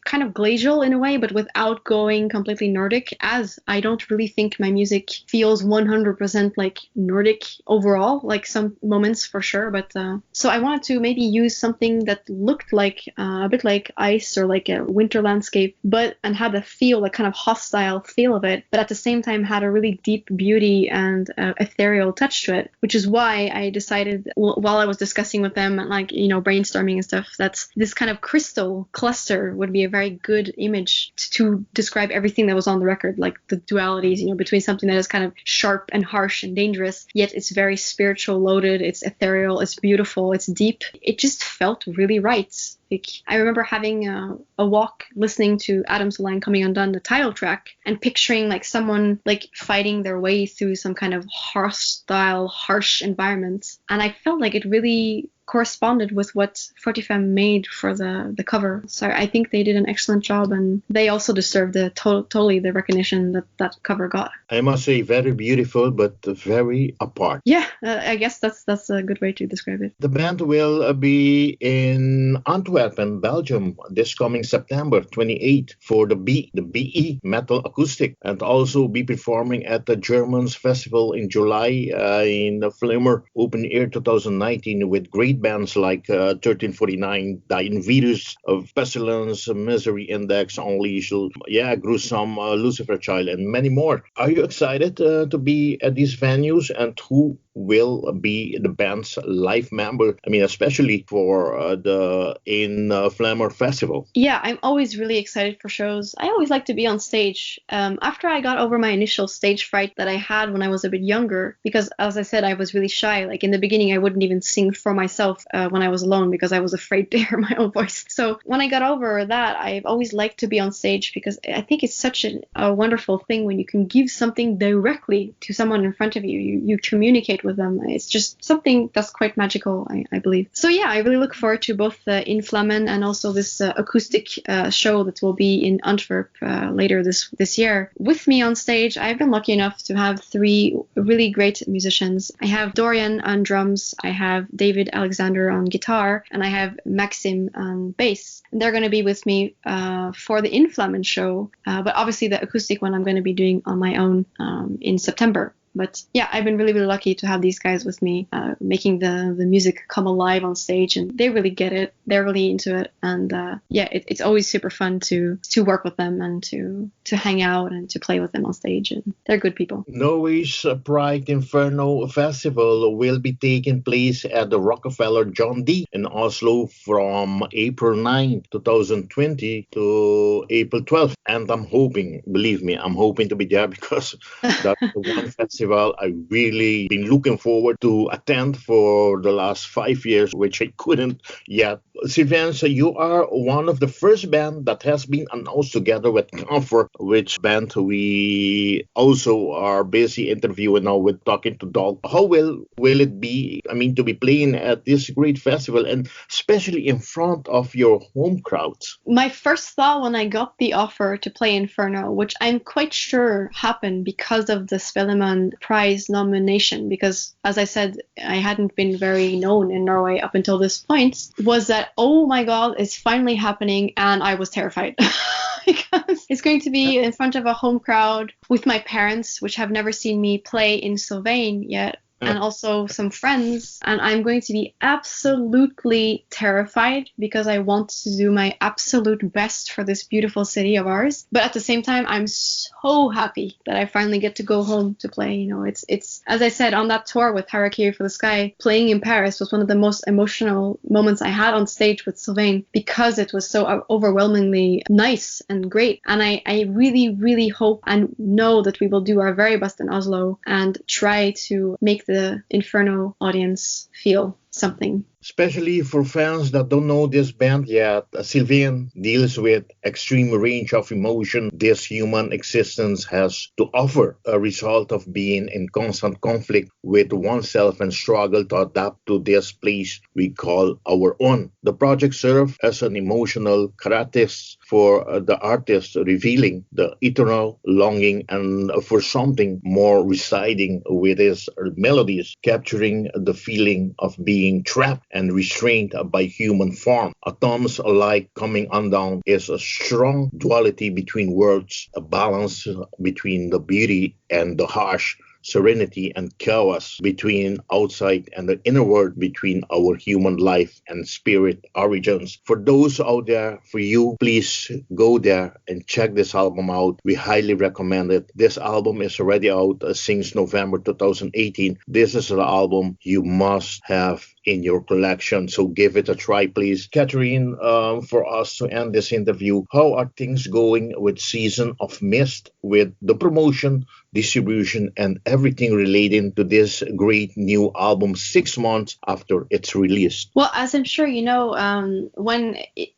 A: kind of glacial in a way, but without going completely Nordic, as I don't really think my music feels 100% like Nordic overall, like some moments for sure. But so I wanted to maybe use something that looked like a bit like ice or like a winter landscape, and had a feel, like kind of hostile feel of it, but at the same time had a really deep beauty and ethereal touch to it, which is why I decided while I was discussing with them, like, brainstorming and stuff, that this kind of crystal cluster would be a very good image to describe everything that was on the record, like the dualities, between something that is kind of sharp and harsh and dangerous, yet it's very spiritual loaded, it's ethereal, it's beautiful, it's deep. It just felt really right. Like, I remember having a walk listening to Adam's Line Coming Undone, the title track, and picturing like someone like fighting their way through some kind of hostile, harsh environment. And I felt like it really corresponded with what Fortifem made for the cover. So I think they did an excellent job, and they also deserve totally the recognition that cover got.
B: I must say, very beautiful, but very apart.
A: Yeah, I guess that's a good way to describe it.
B: The band will be in Antwerp, Belgium, this coming September 28 for the BE Metal Acoustic, and also be performing at the Germans Festival in July in the Flimmer Open Air 2019 with great bands like 1349, Die Virus, of Pestilence, Misery Index, Unleashed, Gruesome, Lucifer Child, and many more. Are you excited to be at these venues, and who will be the band's live member? I mean, especially for the In Flammer Festival.
A: Yeah, I'm always really excited for shows. I always like to be on stage. After I got over my initial stage fright that I had when I was a bit younger, because as I said, I was really shy. Like in the beginning, I wouldn't even sing for myself when I was alone because I was afraid to hear my own voice. So when I got over that, I've always liked to be on stage, because I think it's such a wonderful thing when you can give something directly to someone in front of you. You communicate with them. It's just something that's quite magical, I believe. So yeah, I really look forward to both the In Flammen and also this acoustic show that will be in Antwerp later this year. With me on stage, I've been lucky enough to have 3 really great musicians. I have Dorian on drums, I have David Alexander on guitar, and I have Maxim on bass. And they're going to be with me for the In Flammen show, but obviously the acoustic one I'm going to be doing on my own in September. But yeah, I've been really, really lucky to have these guys with me, making the music come alive on stage, and they really get it. They're really into it, and yeah, it's always super fun to work with them and to hang out and to play with them on stage. And they're good people.
B: Norway's Pride Inferno Festival will be taking place at the Rockefeller John D in Oslo from April 9, 2020 to April 12th. And I'm hoping, believe me, I'm hoping to be there because that's the one festival I really been looking forward to attend for the last 5 years, which I couldn't yet. Sylvaine, so you are one of the first band that has been announced together with Comfort, which band we also are busy interviewing now with Talking to Dog. How will it be, to be playing at this great festival, and especially in front of your home crowds?
A: My first thought when I got the offer to play Inferno, which I'm quite sure happened because of the Spellemann Prize nomination, because as I said, I hadn't been very known in Norway up until this point, was that, oh my God, it's finally happening, and I was terrified. Because it's going to be in front of a home crowd with my parents, which have never seen me play in Sylvaine yet, and also some friends, and I'm going to be absolutely terrified because I want to do my absolute best for this beautiful city of ours. But at the same time, I'm so happy that I finally get to go home to play. It's as I said on that tour with Harakiri for the Sky, playing in Paris was one of the most emotional moments I had on stage with Sylvain because it was so overwhelmingly nice and great. And I really, really hope and know that we will do our very best in Oslo and try to make the Inferno audience feel something.
B: Especially for fans that don't know this band yet, Sylvain deals with extreme range of emotion this human existence has to offer, a result of being in constant conflict with oneself and struggle to adapt to this place we call our own. The project serves as an emotional catalyst for the artist, revealing the eternal longing and for something more residing with his melodies, capturing the feeling of being trapped and restrained by human form. Atoms alike coming undone is a strong duality between worlds, a balance between the beauty and the harsh, serenity and chaos between outside and the inner world, between our human life and spirit origins. For those out there, for you, please go there and check this album out. We highly recommend it. This album is already out since November 2018. This is an album you must have in your collection, so give it a try, please. Kathrine, for us to end this interview, how are things going with Season of Mist, with the promotion, distribution, and everything relating to this great new album 6 months after it's released?
A: Well, as I'm sure you know,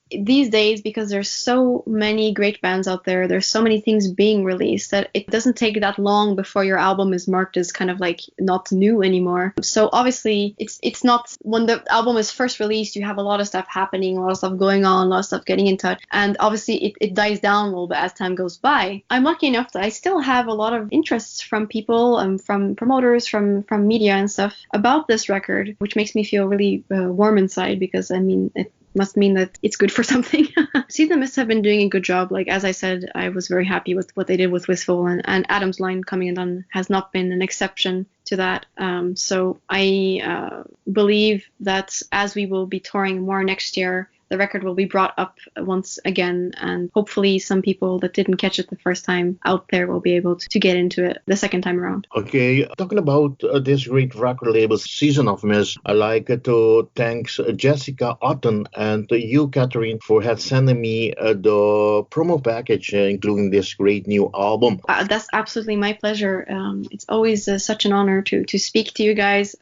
A: these days, because there's so many great bands out there, there's so many things being released that it doesn't take that long before your album is marked as kind of like not new anymore. So obviously it's not, when the album is first released, you have a lot of stuff happening, a lot of stuff going on, a lot of stuff getting in touch, and obviously it dies down a little bit as time goes by. I'm lucky enough that I still have a lot of interests from people and from promoters, from media and stuff about this record, which makes me feel really warm inside, because it must mean that it's good for something. See, the Mists have been doing a good job. Like, as I said, I was very happy with what they did with Wistful, and Adam's Line coming Undone has not been an exception to that. So I believe that as we will be touring more next year, the record will be brought up once again, and hopefully some people that didn't catch it the first time out there will be able to get into it the second time around.
B: Okay, talking about this great record label, Season of Mist, I'd like to thank Jessica Otten and you, Kathrine, for sending me the promo package, including this great new album.
A: That's absolutely my pleasure. It's always such an honor to speak to you guys,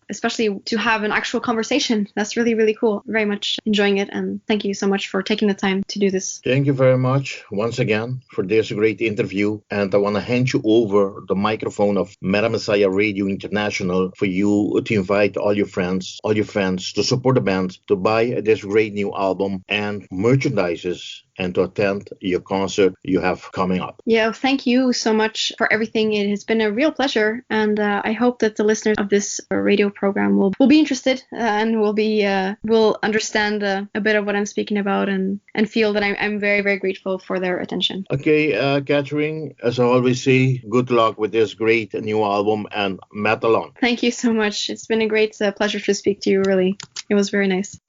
A: especially to have an actual conversation. That's really, really cool. Very much enjoying enjoying it. And thank you so much for taking the time to do this.
B: Thank you very much once again for this great interview. And I want to hand you over the microphone of Meta Messiah Radio International for you to invite all your friends to support the band, to buy this great new album and merchandises, and to attend your concert you have coming up.
A: Yeah, thank you so much for everything. It has been a real pleasure, and I hope that the listeners of this radio program will be interested and will understand a bit of what I'm speaking about and feel that I'm very, very grateful for their attention.
B: Okay, Kathrine, as I always say, good luck with this great new album and Metalon.
A: Thank you so much. It's been a great pleasure to speak to you, really. It was very nice.